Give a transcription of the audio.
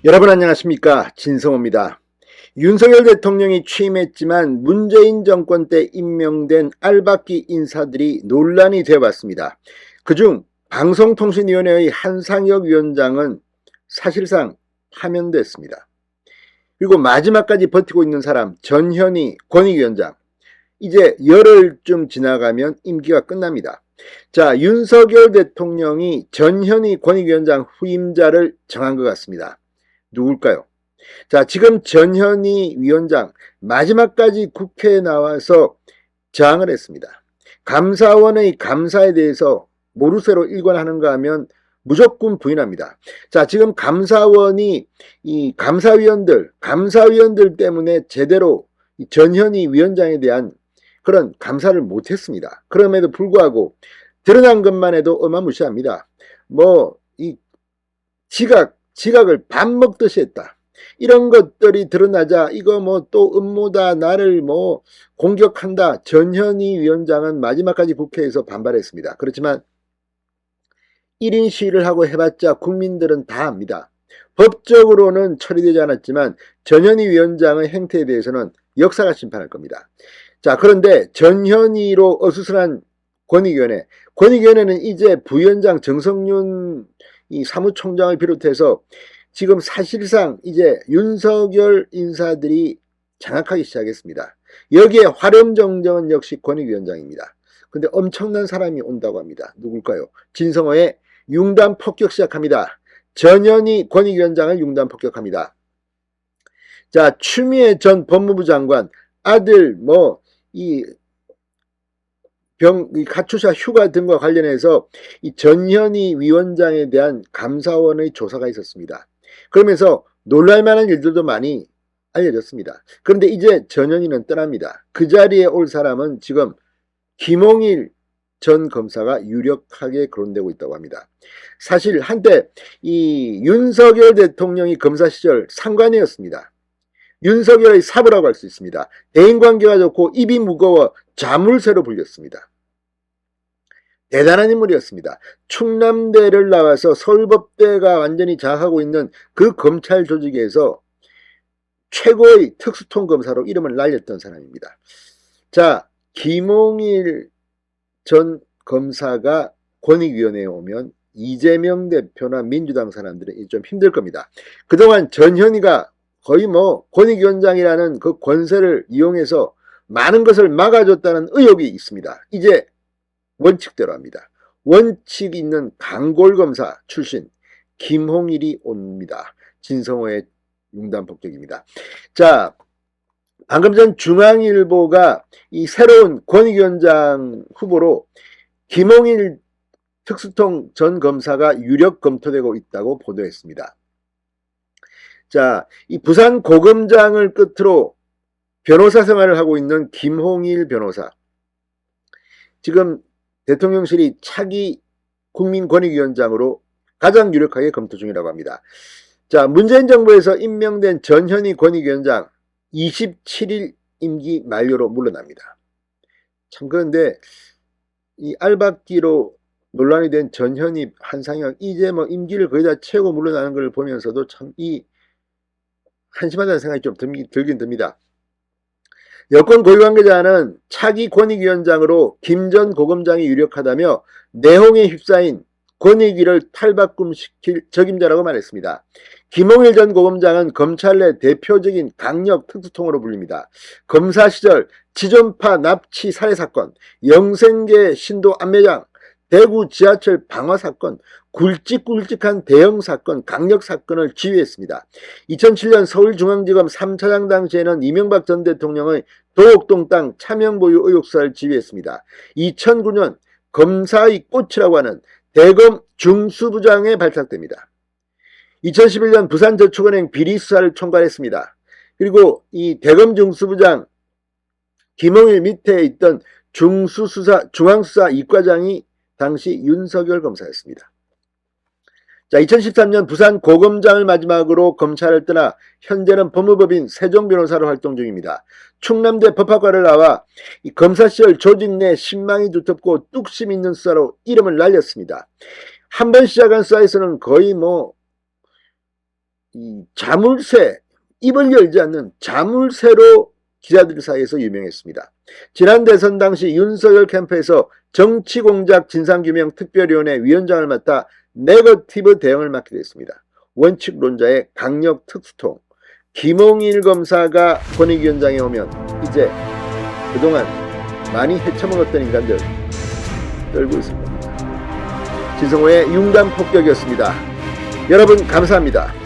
여러분 안녕하십니까, 진성호입니다. 윤석열 대통령이 취임했지만 문재인 정권 때 임명된 알박기 인사들이 논란이 되어왔습니다. 그중 방송통신위원회의 한상혁 위원장은 사실상 파면됐습니다. 그리고 마지막까지 버티고 있는 사람 전현희 권익위원장, 이제 열흘쯤 지나가면 임기가 끝납니다. 자, 윤석열 대통령이 전현희 권익위원장 후임자를 정한 것 같습니다. 누굴까요? 자, 지금 전현희 위원장 마지막까지 국회에 나와서 저항을 했습니다. 감사원의 감사에 대해서 모르쇠로 일관하는가 하면 무조건 부인합니다. 자, 지금 감사원이 이 감사위원들 때문에 제대로 전현희 위원장에 대한 그런 감사를 못했습니다. 그럼에도 불구하고 드러난 것만 해도 어마무시합니다. 이 지각을 밥 먹듯이 했다. 이런 것들이 드러나자 이거 또 음모다, 나를 공격한다. 전현희 위원장은 마지막까지 국회에서 반발했습니다. 그렇지만 1인 시위를 하고 해봤자 국민들은 다 압니다. 법적으로는 처리되지 않았지만 전현희 위원장의 행태에 대해서는 역사가 심판할 겁니다. 자, 그런데 전현희로 어수선한 권익위원회는 이제 부위원장 정성윤 이 사무총장을 비롯해서 지금 사실상 이제 윤석열 인사들이 장악하기 시작했습니다. 여기에 화렴정정은 역시 권익위원장입니다. 근데 엄청난 사람이 온다고 합니다. 누굴까요? 진성호의 융단 폭격 시작합니다. 전현희 권익위원장을 융단 폭격합니다. 자, 추미애 전 법무부 장관 아들 이 가초샤 휴가 등과 관련해서 이 전현희 위원장에 대한 감사원의 조사가 있었습니다. 그러면서 놀랄만한 일들도 많이 알려졌습니다. 그런데 이제 전현희는 떠납니다. 그 자리에 올 사람은 지금 김홍일 전 검사가 유력하게 거론되고 있다고 합니다. 사실 한때 이 윤석열 대통령이 검사 시절 상관이었습니다. 윤석열의 사부라고 할 수 있습니다. 대인관계가 좋고 입이 무거워 자물쇠로 불렸습니다. 대단한 인물이었습니다. 충남대를 나와서 서울법대가 완전히 장악하고 있는 그 검찰 조직에서 최고의 특수통 검사로 이름을 날렸던 사람입니다. 자, 김홍일 전 검사가 권익위원회에 오면 이재명 대표나 민주당 사람들은 좀 힘들 겁니다. 그동안 전현희가 거의 권익위원장이라는 그 권세를 이용해서 많은 것을 막아줬다는 의혹이 있습니다. 이제 원칙대로 합니다. 원칙 있는 강골검사 출신 김홍일이 옵니다. 진성호의 융단폭격입니다. 자, 방금 전 중앙일보가 이 새로운 권익위원장 후보로 김홍일 특수통 전 검사가 유력 검토되고 있다고 보도했습니다. 자, 이 부산 고검장을 끝으로 변호사 생활을 하고 있는 김홍일 변호사. 지금 대통령실이 차기 국민권익위원장으로 가장 유력하게 검토 중이라고 합니다. 자, 문재인 정부에서 임명된 전현희 권익위원장 27일 임기 만료로 물러납니다. 참, 그런데 이 알박기로 논란이 된 전현희, 한상혁 이제 임기를 거의 다 채우고 물러나는 걸 보면서도 참 한심하다는 생각이 좀 들긴 듭니다. 여권 고위 관계자는 차기 권익위원장으로 김 전 고검장이 유력하다며 내홍에 휩싸인 권익위를 탈바꿈시킬 적임자라고 말했습니다. 김홍일 전 고검장은 검찰 내 대표적인 강력 특수통으로 불립니다. 검사 시절 지존파 납치 살해 사건, 영생계 신도 안매장, 대구 지하철 방화 사건, 굵직굵직한 대형 사건, 강력 사건을 지휘했습니다. 2007년 서울중앙지검 3차장 당시에는 이명박 전 대통령의 도곡동 땅 차명 보유 의혹 수사를 지휘했습니다. 2009년 검사의 꽃이라고 하는 대검 중수부장에 발탁됩니다. 2011년 부산저축은행 비리 수사를 총괄했습니다. 그리고 이 대검 중수부장 김홍일 밑에 있던 중앙수사 이과장이 당시 윤석열 검사였습니다. 자, 2013년 부산 고검장을 마지막으로 검찰을 떠나 현재는 법무법인 세종변호사로 활동 중입니다. 충남대 법학과를 나와 이 검사 시절 조직 내 신망이 두텁고 뚝심 있는 수사로 이름을 날렸습니다. 한 번 시작한 수사에서는 거의 이 자물쇠, 입을 열지 않는 자물쇠로 기자들 사이에서 유명했습니다. 지난 대선 당시 윤석열 캠프에서 정치공작 진상규명 특별위원회 위원장을 맡아 네거티브 대응을 맡게 됐습니다. 원칙론자의 강력 특수통 김홍일 검사가 권익위원장에 오면 이제 그동안 많이 헤쳐먹었던 인간들 떨고 있을 겁니다. 진성호의 융단 폭격이었습니다. 여러분 감사합니다.